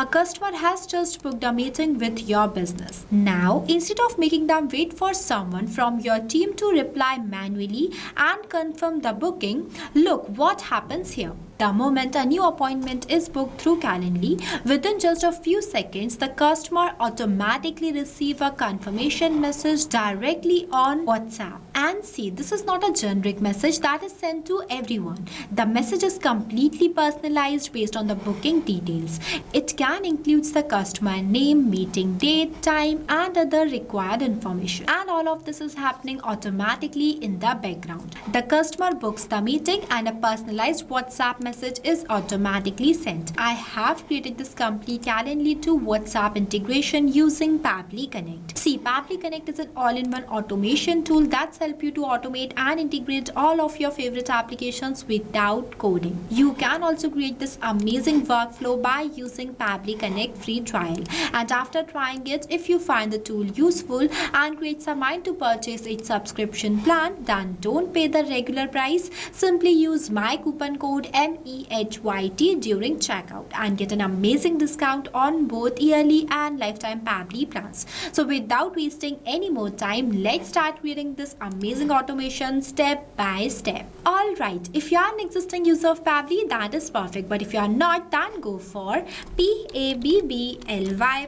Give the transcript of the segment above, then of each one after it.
A customer has just booked a meeting with your business. Now, instead of making them wait for someone from your team to reply manually and confirm the booking, look what happens here. The moment a new appointment is booked through Calendly, within just a few seconds, the customer automatically receives a confirmation message directly on WhatsApp. And see, this is not a generic message that is sent to everyone. The message is completely personalized based on the booking details. It can include the customer name, meeting date, time, and other required information. And all of this is happening automatically in the background. The customer books the meeting and a personalized WhatsApp message is automatically sent. I have created this complete Calendly to WhatsApp integration using Pabbly Connect. See, Pabbly Connect is an all-in-one automation tool that's help you to automate and integrate all of your favorite applications without coding. You can also create this amazing workflow by using Pabbly Connect free trial. And after trying it, if you find the tool useful and creates a mind to purchase its subscription plan, then don't pay the regular price. Simply use my coupon code MEHYT during checkout and get an amazing discount on both yearly and lifetime Pabbly plans. So without wasting any more time, let's start creating this amazing automation step by step. Alright, if you are an existing user of Pabbly, that is perfect. But if you are not, then go for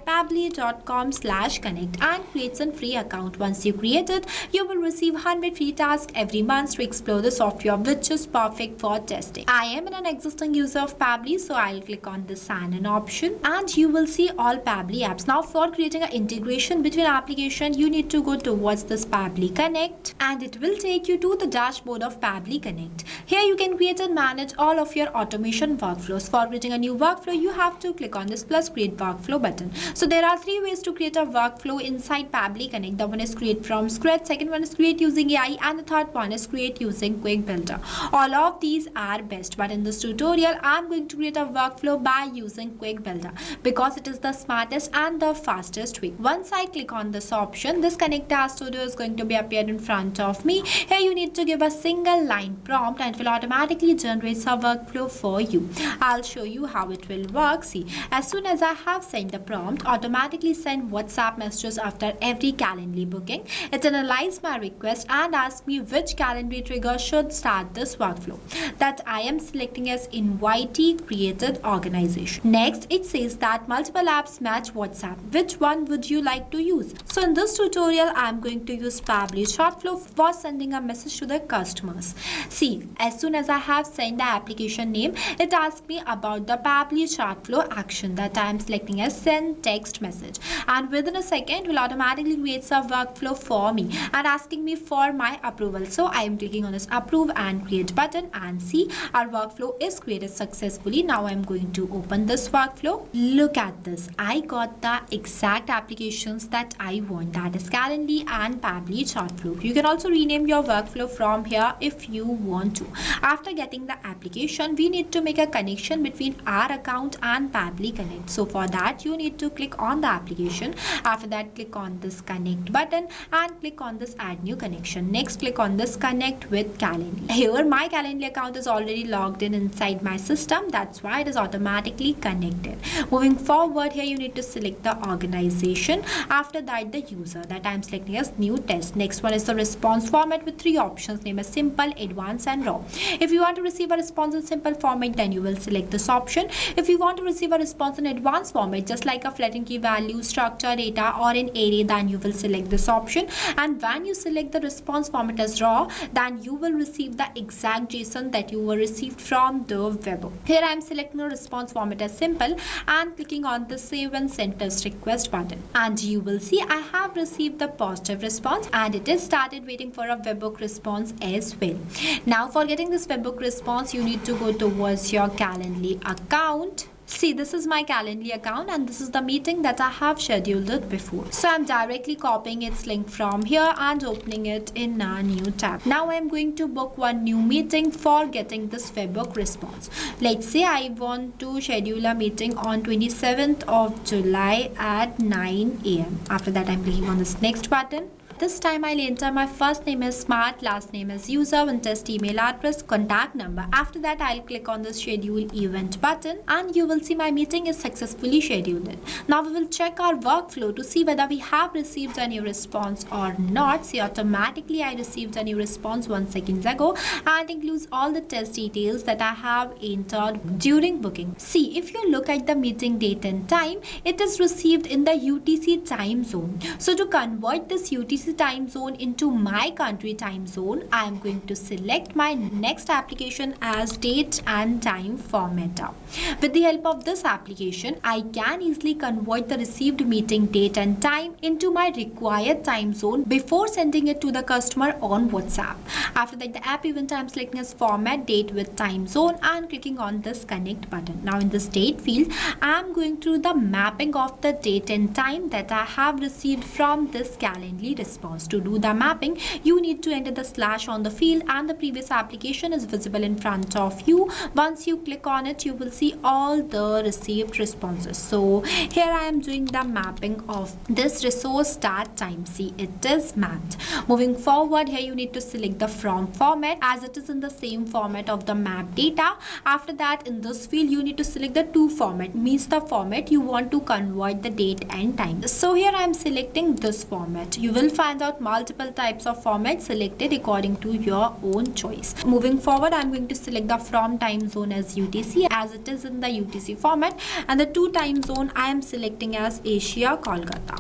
pabbly.com/connect and create a free account. Once you create it, you will receive 100 free tasks every month to explore the software, which is perfect for testing. I am an existing user of Pabbly, so I'll click on the sign in option and you will see all Pabbly apps. Now for creating an integration between application, you need to go towards this Pabbly Connect and it will take you to the dashboard of Pabbly Connect. Here you can create and manage all of your automation workflows. For creating a new workflow, you have to click on this plus create workflow button. So there are three ways to create a workflow inside Pabbly Connect. The one is create from scratch, second one is create using AI, and the third one is create using Quick Builder. All of these are best, but in this tutorial I'm going to create a workflow by using Quick Builder because it is the smartest and the fastest way. Once I click on this option, this Connect Task Studio is going to be appear in front of me. Here you need to give a single line prompt and it will automatically generate a workflow for you. I'll show you how it will work. See, as soon as I have sent the prompt, automatically send WhatsApp messages after every Calendly booking. It analyzes my request and asks me which Calendly trigger should start this workflow. That I am selecting as invitee created organization. Next, it says that multiple apps match WhatsApp. Which one would you like to use? So in this tutorial, I'm going to use Pabbly Shortflow for sending a message to the customers. See, as soon as I have sent the application name, it asks me about the Pabbly Shortflow action that I am selecting as send text message. And within a second, will automatically create a workflow for me and asking me for my approval. So I am clicking on this approve and create button and see our workflow is created successfully. Now I'm going to open this workflow. Look at this. I got the exact applications that I want, that is Calendly and Pabbly Shortflow. You can also rename your workflow from here if you want to. After getting the application, we need to make a connection between our account and Pabbly Connect. So for that, you need to click on the application. After that, click on this connect button and click on this add new connection. Next, click on this connect with Calendly. Here my Calendly account is already logged in inside my system. That's why it is automatically connected. Moving forward, here you need to select the organization. After that, the user that I'm selecting as new test. Next one is the response format with three options, name as simple, advanced and raw. If you want to receive a response in simple format, then you will select this option. If you want to receive a response in advanced format, just like a flattened key value, structure, data or an array, then you will select this option. And when you select the response format as raw, then you will receive the exact JSON that you were received from the web. Here I am selecting the response format as simple and clicking on the save and send test request button. And you will see I have received the positive response and it is started waiting for a webhook response as well. Now for getting this webhook response, you need to go towards your Calendly account. See, this is my Calendly account and this is the meeting that I have scheduled it before. So I'm directly copying its link from here and opening it in a new tab. Now I'm going to book one new meeting for getting this webhook response. Let's say I want to schedule a meeting on 27th of July at 9 a.m. After that, I'm clicking on this next button. This time I'll enter my first name as Smart, last name as User, and test email address, contact number. After that, I'll click on the schedule event button and you will see my meeting is successfully scheduled. Now we will check our workflow to see whether we have received a new response or not. See, automatically I received a new response 1 second ago, and includes all the test details that I have entered during booking. See, if you look at the meeting date and time, it is received in the UTC time zone. So to convert this UTC time zone into my country time zone, I am going to select my next application as date and time formatter. With the help of this application, I can easily convert the received meeting date and time into my required time zone before sending it to the customer on WhatsApp. After that, the app event I am selecting as format date with time zone and clicking on this connect button. Now in this date field, I am going through the mapping of the date and time that I have received from this Calendly response. To do the mapping, you need to enter the slash on the field and the previous application is visible in front of you. Once you click on it, you will see all the received responses. So here I am doing the mapping of this resource start time. See, it is mapped. Moving forward, here you need to select the from format as it is in the same format of the map data. After that, in this field, you need to select the to format, means the format you want to convert the date and time. So here I am selecting this format. You will find out multiple types of formats selected according to your own choice. Moving forward, I am going to select the from time zone as UTC as it is in the UTC format, and the to time zone I am selecting as Asia Kolkata.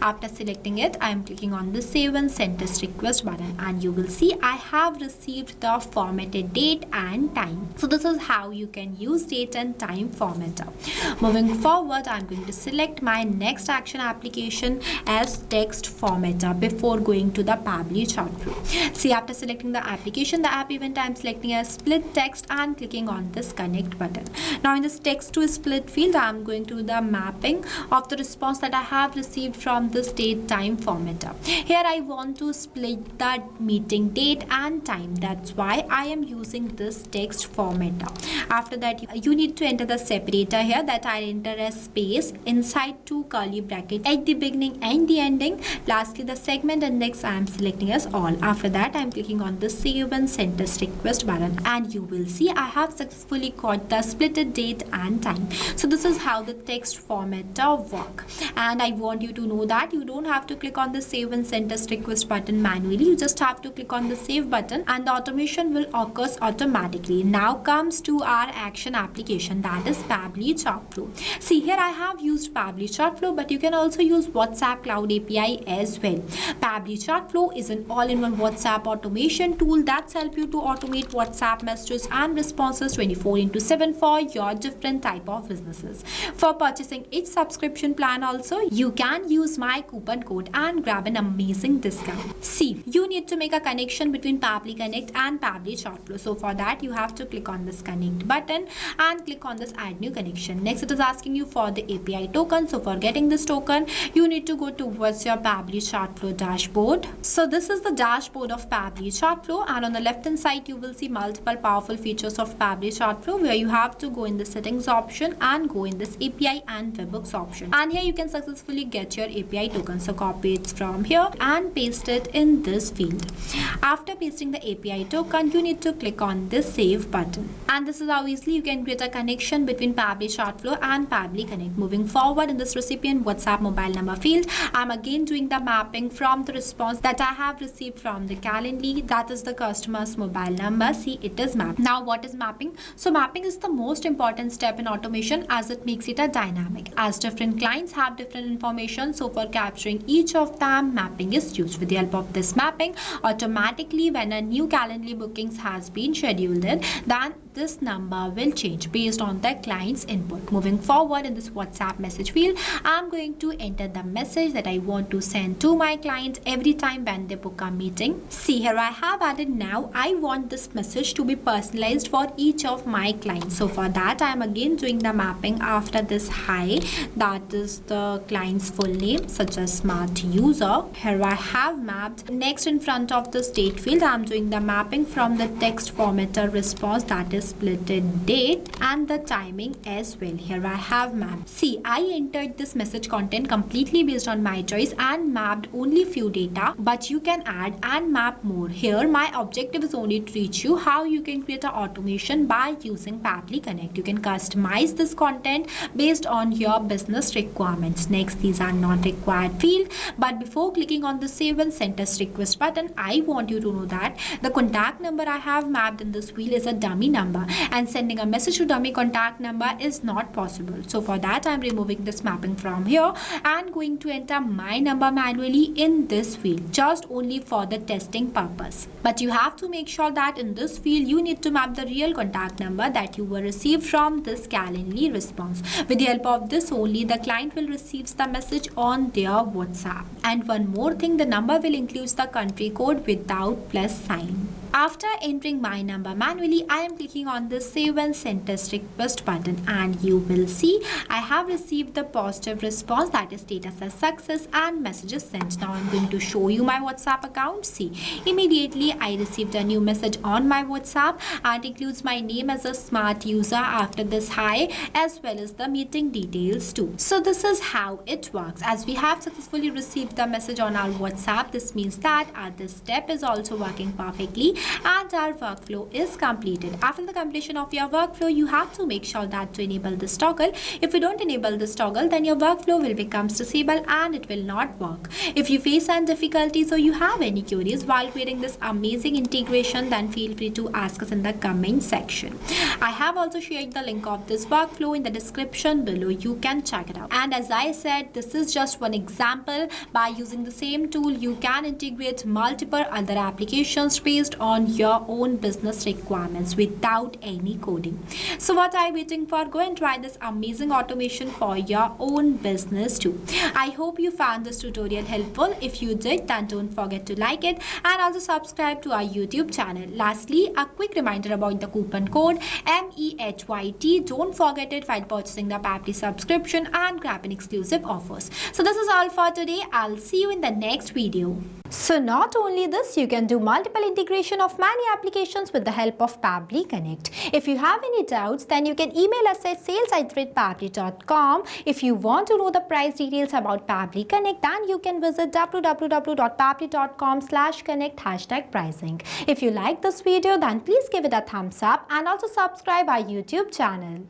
After selecting it, I am clicking on the save and send test request button, and you will see I have received the formatted date and time. So this is how you can use date and time formatter. Moving forward, I am going to select my next action application as text formatter before going to the Pabbly chart flow. See, after selecting the application, the app event I am selecting as split text and clicking on this connect button. Now in this text to split field, I am going to the mapping of the response that I have received from this date time formatter. Here I want to split that meeting date and time. That's why I am using this text formatter. After that, you need to enter the separator here that I enter as space inside two curly brackets at the beginning and the ending. Lastly, the segment index I am selecting as all. After that, I am clicking on the save and send test request button, and you will see I have successfully got the splitted date and time. So this is how the text formatter work, and I want you to know that you don't have to click on the save and send test request button manually. You just have to click on the save button and the automation will occur automatically. Now comes to our action application, that is Pabbly Flow. See, here I have used Pabbly Flow, but you can also use WhatsApp Cloud API as well. Pabbly Flow is an all-in-one WhatsApp automation tool that's help you to automate WhatsApp messages and responses 24/7 for your different type of businesses. For purchasing each subscription plan also, you can use my coupon code and grab an amazing discount. See, you need to make a connection between Pabbly Connect and Pabbly Flow. So for that, you have to click on this connect button and click on this add new connection. Next, it is asking you for the API token. So for getting this token, you need to go towards your Pabbly Flow dashboard. So this is the dashboard of Pabbly Flow, and on the left hand side, you will see multiple powerful features of Pabbly Flow, where you have to go in the settings option and go in this API and webhooks option. And here you can successfully get your API token. So copy it from here and paste it in this field. After pasting the API token, you need to click on this save button. And this is how easily you can create a connection between Pabbly Flow and Pabbly Connect. Moving forward, in this recipient WhatsApp mobile number field, I'm again doing the mapping from the response that I have received from the Calendly, that is the customer's mobile number. See, it is mapped. Now what is mapping? So mapping is the most important step in automation as it makes it a dynamic. As different clients have different information, so for capturing each of them, mapping is used. With the help of this mapping, automatically when a new Calendly bookings has been scheduled in, then this number will change based on the client's input. Moving forward, in this WhatsApp message field, I'm going to enter the message that I want to send to my client every time when they book a meeting. See, here I have added now I want this message to be personalized for each of my clients. So for that, I am again doing the mapping after this hi, that is the client's full name. such as smart user. Here I have mapped. Next, in front of the state field, I'm doing the mapping from the text formatter response, that is splitted date, and the timing as well. Here I have mapped. See, I entered this message content completely based on my choice and mapped only few data, but you can add and map more. Here my objective is only to teach you how you can create an automation by using Pabbly Connect. You can customize this content based on your business requirements. Next, these are not required field, but before clicking on the save and send test request button, I want you to know that the contact number I have mapped in this field is a dummy number, and sending a message to dummy contact number is not possible. So for that, I'm removing this mapping from here and going to enter my number manually in this field, just only for the testing purpose. But you have to make sure that in this field you need to map the real contact number that you will receive from this Calendly response. With the help of this only, the client will receive the message on their WhatsApp. And one more thing, the number will include the country code without plus sign. After entering my number manually, I am clicking on the save and send test request button, and you will see I have received the positive response, that is status as success and messages sent. Now I'm going to show you my WhatsApp account. See, immediately I received a new message on my WhatsApp, and includes my name as a smart user after this hi, as well as the meeting details too. So this is how it works. As we have successfully received the message on our WhatsApp, this means that this step is also working perfectly and our workflow is completed. After the completion of your workflow, you have to make sure that to enable this toggle. If you don't enable this toggle, then your workflow will become disabled and it will not work. If you face any difficulties or you have any queries while creating this amazing integration, then feel free to ask us in the comment section. I have also shared the link of this workflow in the description below. You can check it out. And as I said, this is just one example. By using the same tool, you can integrate multiple other applications based on your own business requirements without any coding. So what are you waiting for? Go and try this amazing automation for your own business too. I hope you found this tutorial helpful. If you did, then don't forget to like it and also subscribe to our YouTube channel. Lastly, a quick reminder about the coupon code MEHYT. Don't forget it while purchasing the Pabbly subscription and grab an exclusive offers. So this is all for today. I'll see you in the next video. So not only this, you can do multiple integration of many applications with the help of Pabbly Connect. If you have any doubts, then you can email us at sales@pabbly.com. If you want to know the price details about Pabbly Connect, then you can visit www.pabbly.com/connect #pricing. If you like this video, then please give it a thumbs up and also subscribe our YouTube channel.